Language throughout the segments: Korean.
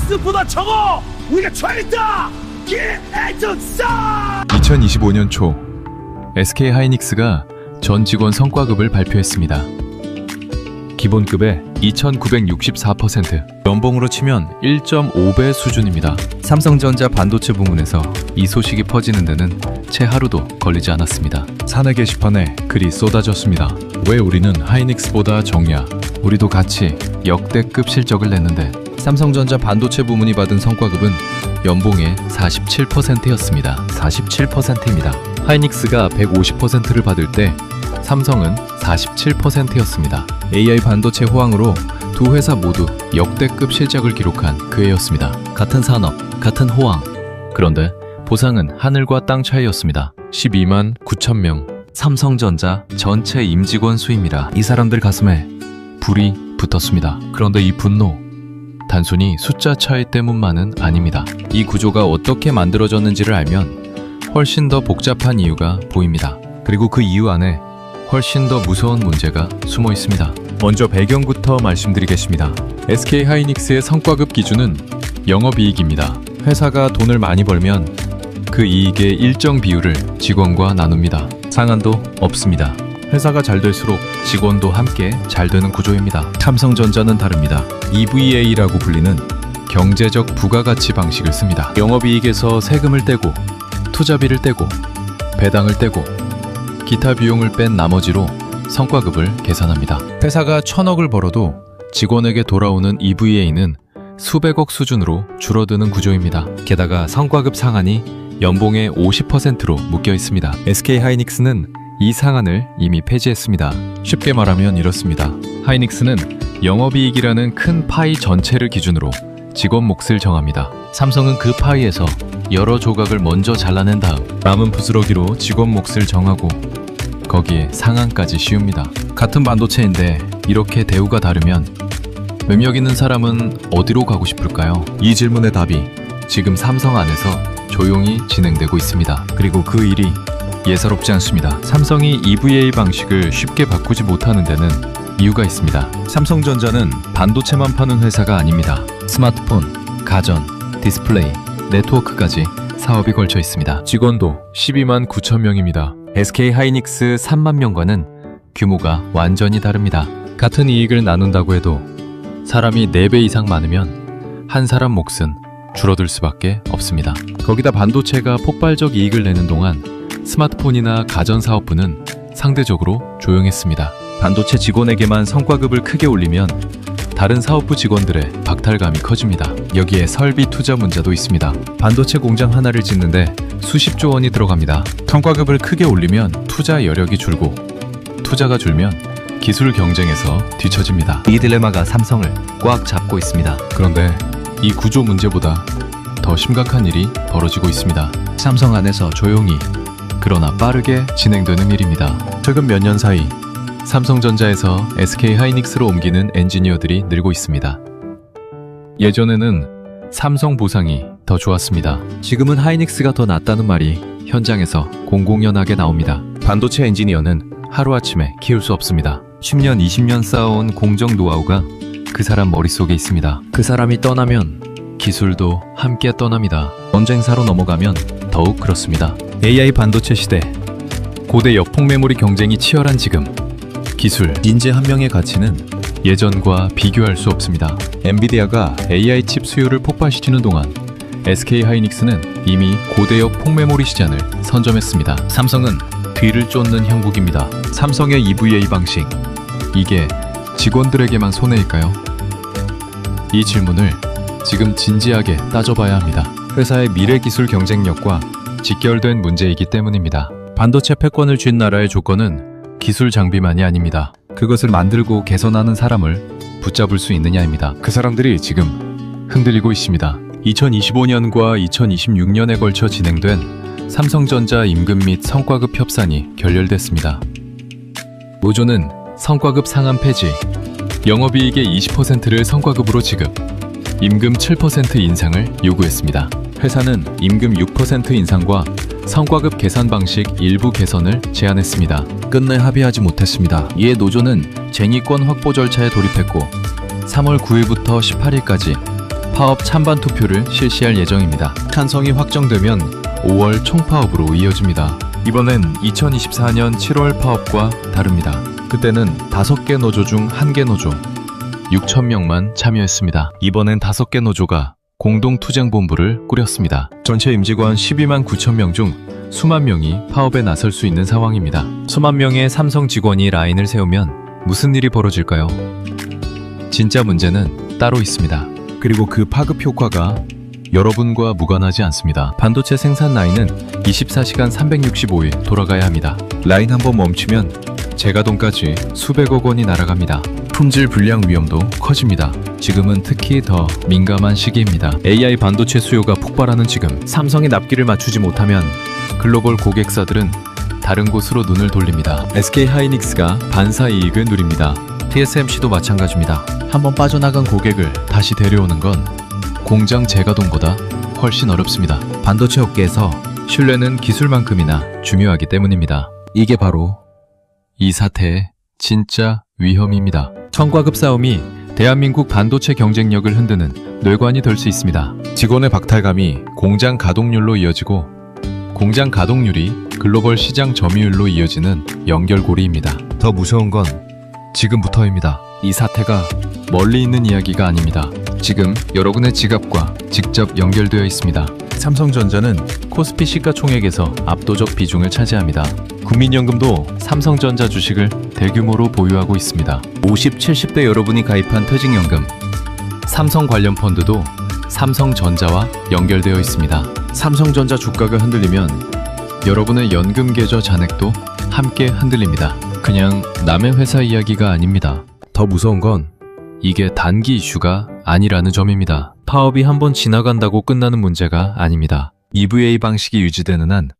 하이닉스보다 적어! 우리가 최다! 기해준사! 2025년 초 SK 하이닉스가 전 직원 성과급을 발표했습니다. 기본급의 2,964%, 연봉으로 치면 1.5배 수준입니다. 삼성전자 반도체 부문에서 이 소식이 퍼지는 데는 채 하루도 걸리지 않았습니다. 사내 게시판에 글이 쏟아졌습니다. 왜 우리는 하이닉스보다 적냐? 우리도 같이 역대급 실적을 냈는데. 삼성전자 반도체 부문이 받은 성과급은 연봉의 47%였습니다. 47%입니다. 하이닉스가 150%를 받을 때 삼성은 47%였습니다. AI 반도체 호황으로 두 회사 모두 역대급 실적을 기록한 그 해였습니다. 같은 산업, 같은 호황. 그런데 보상은 하늘과 땅 차이였습니다. 12만 9천 명. 삼성전자 전체 임직원 수입니다. 이 사람들 가슴에 불이 붙었습니다. 그런데 이 분노, 단순히 숫자 차이 때문만은 아닙니다. 이 구조가 어떻게 만들어졌는지를 알면 훨씬 더 복잡한 이유가 보입니다. 그리고 그 이유 안에 훨씬 더 무서운 문제가 숨어 있습니다. 먼저 배경부터 말씀드리겠습니다. SK 하이닉스의 성과급 기준은 영업이익입니다. 회사가 돈을 많이 벌면 그 이익의 일정 비율을 직원과 나눕니다. 상한도 없습니다. 회사가 잘 될수록 직원도 함께 잘 되는 구조입니다. 삼성전자는 다릅니다. EVA라고 불리는 경제적 부가가치 방식을 씁니다. 영업이익에서 세금을 떼고 투자비를 떼고 배당을 떼고 기타 비용을 뺀 나머지로 성과급을 계산합니다. 회사가 1,000억을 벌어도 직원에게 돌아오는 EVA는 수백억 수준으로 줄어드는 구조입니다. 게다가 성과급 상한이 연봉의 50%로 묶여 있습니다. SK 하이닉스는 이 상한을 이미 폐지했습니다. 쉽게 말하면 이렇습니다. 하이닉스는 영업이익이라는 큰 파이 전체를 기준으로 직원 몫을 정합니다. 삼성은 그 파이에서 여러 조각을 먼저 잘라낸 다음 남은 부스러기로 직원 몫을 정하고 거기에 상한까지 씌웁니다. 같은 반도체인데 이렇게 대우가 다르면 매력 있는 사람은 어디로 가고 싶을까요? 이 질문의 답이 지금 삼성 안에서 조용히 진행되고 있습니다. 그리고 그 일이 예사롭지 않습니다. 삼성이 EVA 방식을 쉽게 바꾸지 못하는 데는 이유가 있습니다. 삼성전자는 반도체만 파는 회사가 아닙니다. 스마트폰, 가전, 디스플레이, 네트워크까지 사업이 걸쳐 있습니다. 직원도 12만 9천 명입니다. SK 하이닉스 3만 명과는 규모가 완전히 다릅니다. 같은 이익을 나눈다고 해도 사람이 4배 이상 많으면 한 사람 몫은 줄어들 수밖에 없습니다. 거기다 반도체가 폭발적 이익을 내는 동안 스마트폰이나 가전 사업부는 상대적으로 조용했습니다. 반도체 직원에게만 성과급을 크게 올리면 다른 사업부 직원들의 박탈감이 커집니다. 여기에 설비 투자 문제도 있습니다. 반도체 공장 하나를 짓는데 수십조 원이 들어갑니다. 성과급을 크게 올리면 투자 여력이 줄고 투자가 줄면 기술 경쟁에서 뒤처집니다. 이 딜레마가 삼성을 꽉 잡고 있습니다. 그런데 이 구조 문제보다 더 심각한 일이 벌어지고 있습니다. 삼성 안에서 조용히 그러나 빠르게 진행되는 일입니다. 최근 몇 년 사이 삼성전자에서 SK 하이닉스로 옮기는 엔지니어들이 늘고 있습니다. 예전에는 삼성 보상이 더 좋았습니다. 지금은 하이닉스가 더 낫다는 말이 현장에서 공공연하게 나옵니다. 반도체 엔지니어는 하루아침에 키울 수 없습니다. 10년, 20년 쌓아온 공정 노하우가 그 사람 머릿속에 있습니다. 그 사람이 떠나면 기술도 함께 떠납니다. 전쟁사로 넘어가면 더욱 그렇습니다. AI 반도체 시대, 고대 역폭 메모리 경쟁이 치열한 지금, 기술, 인재 한 명의 가치는 예전과 비교할 수 없습니다. 엔비디아가 AI 칩 수요를 폭발시키는 동안 SK 하이닉스는 이미 고대역 폭메모리 시장을 선점했습니다. 삼성은 뒤를 쫓는 형국입니다. 삼성의 EVA 방식, 이게 직원들에게만 손해일까요? 이 질문을 지금 진지하게 따져봐야 합니다. 회사의 미래 기술 경쟁력과 직결된 문제이기 때문입니다. 반도체 패권을 쥔 나라의 조건은 기술 장비만이 아닙니다. 그것을 만들고 개선하는 사람을 붙잡을 수 있느냐입니다. 그 사람들이 지금 흔들리고 있습니다. 2025년과 2026년에 걸쳐 진행된 삼성전자 임금 및 성과급 협상이 결렬됐습니다. 노조는 성과급 상한 폐지, 영업이익의 20%를 성과급으로 지급, 임금 7% 인상을 요구했습니다. 회사는 임금 6% 인상과 성과급 계산 방식 일부 개선을 제안했습니다. 끝내 합의하지 못했습니다. 이에 노조는 쟁의권 확보 절차에 돌입했고 3월 9일부터 18일까지 파업 찬반 투표를 실시할 예정입니다. 찬성이 확정되면 5월 총파업으로 이어집니다. 이번엔 2024년 7월 파업과 다릅니다. 그때는 5개 노조 중 1개 노조 6,000명만 참여했습니다. 이번엔 5개 노조가 공동투쟁본부를 꾸렸습니다. 전체 임직원 12만 9천 명 중 수만 명이 파업에 나설 수 있는 상황입니다. 수만 명의 삼성 직원이 라인을 세우면 무슨 일이 벌어질까요? 진짜 문제는 따로 있습니다. 그리고 그 파급 효과가 여러분과 무관하지 않습니다. 반도체 생산 라인은 24시간 365일 돌아가야 합니다. 라인 한번 멈추면 재가동까지 수백억 원이 날아갑니다. 품질 불량 위험도 커집니다. 지금은 특히 더 민감한 시기입니다. AI 반도체 수요가 폭발하는 지금 삼성이 납기를 맞추지 못하면 글로벌 고객사들은 다른 곳으로 눈을 돌립니다. SK 하이닉스가 반사 이익을 누립니다. TSMC도 마찬가지입니다. 한번 빠져나간 고객을 다시 데려오는 건 공장 재가동보다 훨씬 어렵습니다. 반도체 업계에서 신뢰는 기술만큼이나 중요하기 때문입니다. 이게 바로 이 사태의 진짜 위험입니다. 성과급 싸움이 대한민국 반도체 경쟁력을 흔드는 뇌관이 될 수 있습니다. 직원의 박탈감이 공장 가동률로 이어지고 공장 가동률이 글로벌 시장 점유율로 이어지는 연결고리입니다. 더 무서운 건 지금부터입니다. 이 사태가 멀리 있는 이야기가 아닙니다. 지금 여러분의 지갑과 직접 연결되어 있습니다. 삼성전자는 코스피 시가총액에서 압도적 비중을 차지합니다. 국민연금도 삼성전자 주식을 대규모로 보유하고 있습니다. 50, 70대 여러분이 가입한 퇴직연금, 삼성 관련 펀드도 삼성전자와 연결되어 있습니다. 삼성전자 주가가 흔들리면 여러분의 연금 계좌 잔액도 함께 흔들립니다. 그냥 남의 회사 이야기가 아닙니다. 더 무서운 건 이게 단기 이슈가 아니라는 점입니다. 파업이 한번 지나간다고 끝나는 문제가 아닙니다. EVA 방식이 유지되는 한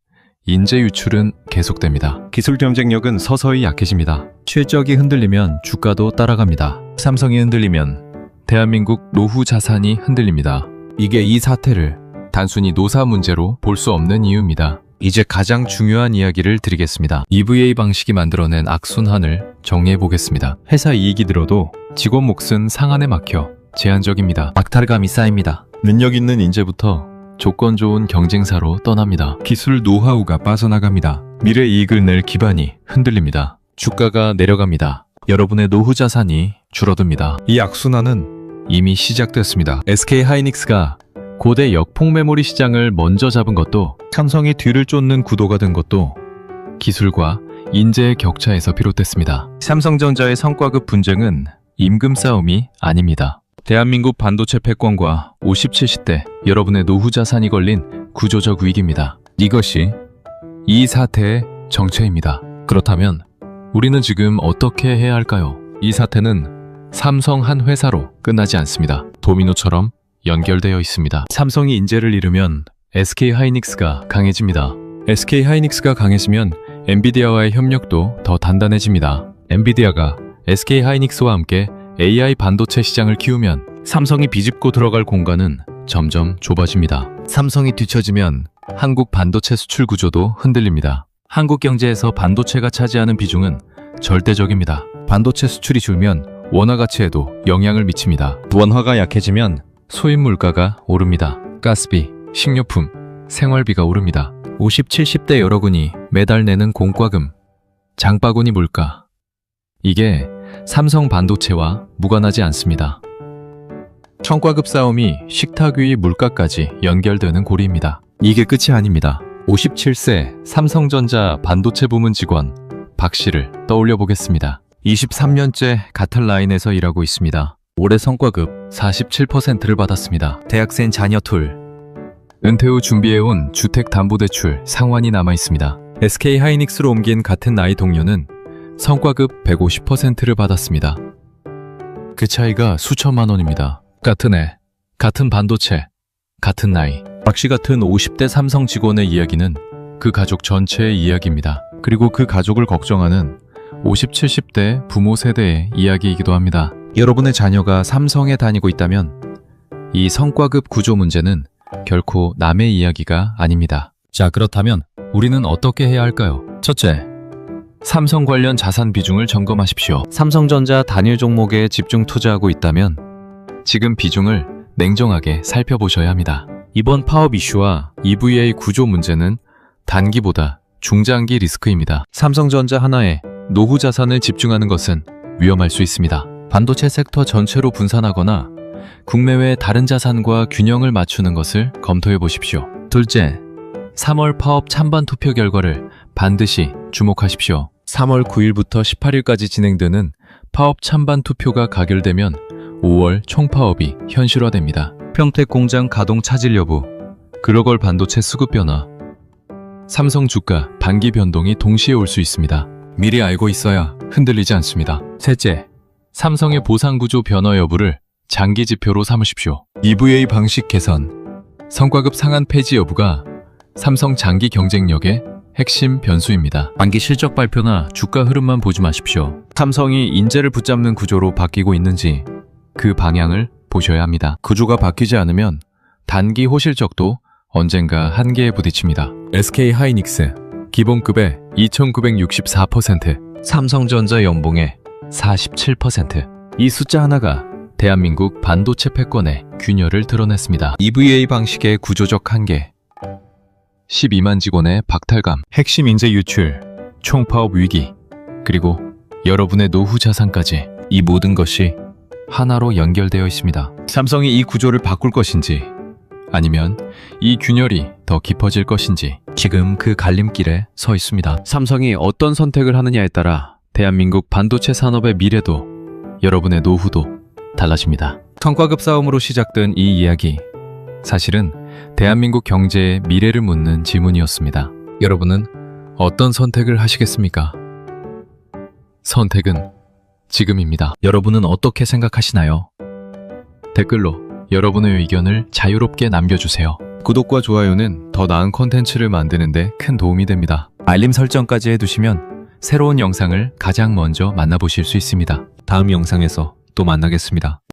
인재 유출은 계속됩니다. 기술 경쟁력은 서서히 약해집니다. 실적이 흔들리면 주가도 따라갑니다. 삼성이 흔들리면 대한민국 노후 자산이 흔들립니다. 이게 이 사태를 단순히 노사 문제로 볼 수 없는 이유입니다. 이제 가장 중요한 이야기를 드리겠습니다. EVA 방식이 만들어낸 악순환을 정리해 보겠습니다. 회사 이익이 들어도 직원 몫은 상한에 막혀 제한적입니다. 박탈감이 쌓입니다. 능력 있는 인재부터 조건 좋은 경쟁사로 떠납니다. 기술 노하우가 빠져나갑니다. 미래 이익을 낼 기반이 흔들립니다. 주가가 내려갑니다. 여러분의 노후 자산이 줄어듭니다. 이 악순환은 이미 시작됐습니다. SK 하이닉스가 고대 역폭 메모리 시장을 먼저 잡은 것도, 삼성이 뒤를 쫓는 구도가 된 것도 기술과 인재의 격차에서 비롯됐습니다. 삼성전자의 성과급 분쟁은 임금 싸움이 아닙니다. 대한민국 반도체 패권과 50, 70대 여러분의 노후 자산이 걸린 구조적 위기입니다. 이것이 이 사태의 정체입니다. 그렇다면 우리는 지금 어떻게 해야 할까요? 이 사태는 삼성 한 회사로 끝나지 않습니다. 도미노처럼 연결되어 있습니다. 삼성이 인재를 잃으면 SK 하이닉스가 강해집니다. SK 하이닉스가 강해지면 엔비디아와의 협력도 더 단단해집니다. 엔비디아가 SK 하이닉스와 함께 AI 반도체 시장을 키우면 삼성이 비집고 들어갈 공간은 점점 좁아집니다. 삼성이 뒤처지면 한국 반도체 수출 구조도 흔들립니다. 한국 경제에서 반도체가 차지하는 비중은 절대적입니다. 반도체 수출이 줄면 원화 가치에도 영향을 미칩니다. 원화가 약해지면 소인 물가가 오릅니다. 가스비, 식료품, 생활비가 오릅니다. 50, 70대 여러분이 매달 내는 공과금, 장바구니 물가, 이게 삼성 반도체와 무관하지 않습니다. 성과급 싸움이 식탁 위 물가까지 연결되는 고리입니다. 이게 끝이 아닙니다. 57세 삼성전자 반도체 부문 직원 박 씨를 떠올려 보겠습니다. 23년째 같은 라인에서 일하고 있습니다. 올해 성과급 47%를 받았습니다. 대학생 자녀 둘, 은퇴 후 준비해온 주택담보대출 상환이 남아 있습니다. SK 하이닉스로 옮긴 같은 나이 동료는 성과급 150%를 받았습니다. 그 차이가 수천만 원입니다. 같은 애, 같은 반도체, 같은 나이. 박 씨 같은 50대 삼성 직원의 이야기는 그 가족 전체의 이야기입니다. 그리고 그 가족을 걱정하는 50, 70대 부모 세대의 이야기이기도 합니다. 여러분의 자녀가 삼성에 다니고 있다면 이 성과급 구조 문제는 결코 남의 이야기가 아닙니다. 자, 그렇다면 우리는 어떻게 해야 할까요? 첫째, 삼성 관련 자산 비중을 점검하십시오. 삼성전자 단일 종목에 집중 투자하고 있다면 지금 비중을 냉정하게 살펴보셔야 합니다. 이번 파업 이슈와 EVA 구조 문제는 단기보다 중장기 리스크입니다. 삼성전자 하나에 노후 자산을 집중하는 것은 위험할 수 있습니다. 반도체 섹터 전체로 분산하거나 국내외 다른 자산과 균형을 맞추는 것을 검토해 보십시오. 둘째, 3월 파업 찬반 투표 결과를 반드시 주목하십시오. 3월 9일부터 18일까지 진행되는 파업 찬반 투표가 가결되면 5월 총파업이 현실화됩니다. 평택 공장 가동 차질 여부, 글로벌 반도체 수급 변화, 삼성 주가 반기 변동이 동시에 올 수 있습니다. 미리 알고 있어야 흔들리지 않습니다. 셋째, 삼성의 보상구조 변화 여부를 장기 지표로 삼으십시오. EVA 방식 개선, 성과급 상한 폐지 여부가 삼성 장기 경쟁력의 핵심 변수입니다. 단기 실적 발표나 주가 흐름만 보지 마십시오. 삼성이 인재를 붙잡는 구조로 바뀌고 있는지 그 방향을 보셔야 합니다. 구조가 바뀌지 않으면 단기 호실적도 언젠가 한계에 부딪힙니다. SK 하이닉스 기본급의 2,964%, 삼성전자 연봉의 47%. 이 숫자 하나가 대한민국 반도체 패권의 균열을 드러냈습니다. EVA 방식의 구조적 한계, 12만 직원의 박탈감, 핵심 인재 유출, 총파업 위기, 그리고 여러분의 노후 자산까지, 이 모든 것이 하나로 연결되어 있습니다. 삼성이 이 구조를 바꿀 것인지 아니면 이 균열이 더 깊어질 것인지 지금 그 갈림길에 서 있습니다. 삼성이 어떤 선택을 하느냐에 따라 대한민국 반도체 산업의 미래도 여러분의 노후도 달라집니다. 성과급 싸움으로 시작된 이 이야기, 사실은 대한민국 경제의 미래를 묻는 질문이었습니다. 여러분은 어떤 선택을 하시겠습니까? 선택은 지금입니다. 여러분은 어떻게 생각하시나요? 댓글로 여러분의 의견을 자유롭게 남겨주세요. 구독과 좋아요는 더 나은 콘텐츠를 만드는 데 큰 도움이 됩니다. 알림 설정까지 해두시면 새로운 영상을 가장 먼저 만나보실 수 있습니다. 다음 영상에서 또 만나겠습니다.